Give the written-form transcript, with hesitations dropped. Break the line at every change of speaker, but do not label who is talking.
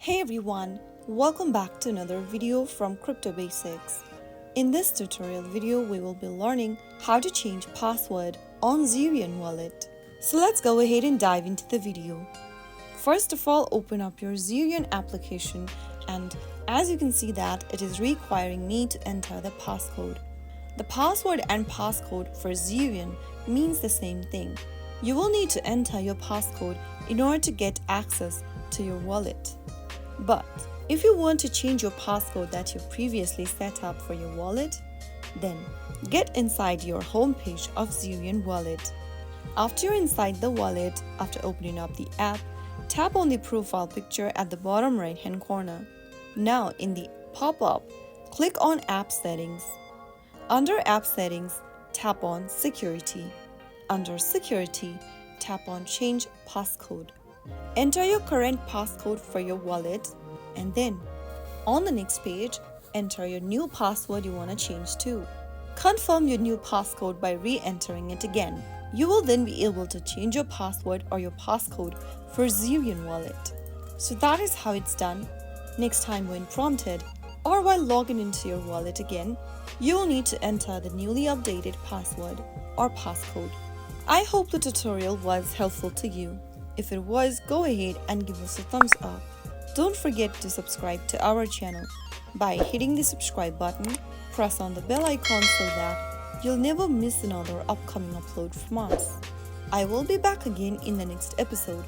Hey everyone, welcome back to another video from Crypto Basics. In this tutorial video, we will be learning how to change password on Zerion wallet. So let's go ahead and dive into the video. First of all, open up your Zerion application, and as you can see that it is requiring me to enter the passcode. The password and passcode for Zerion means the same thing. You will need to enter your passcode in order to get access to your wallet. But if you want to change your passcode that you previously set up for your wallet, then get inside your homepage of Zerion wallet. After you're inside the wallet, after opening up the app, tap on the profile picture at the bottom right hand corner. Now in the pop-up, click on App Settings. Under App Settings, tap on Security. Under Security, tap on Change Passcode. Enter your current passcode for your wallet, and then on the next page, enter your new password you want to change to. Confirm your new passcode by re-entering it again. You will then be able to change your password or your passcode for Zerion wallet. So that is how it's done. Next time when prompted or while logging into your wallet again, you will need to enter the newly updated password or passcode. I hope the tutorial was helpful to you. If it was, go ahead and give us a thumbs up. Don't forget to subscribe to our channel. By hitting the subscribe button, press on the bell icon so that you'll never miss another upcoming upload from us. I will be back again in the next episode.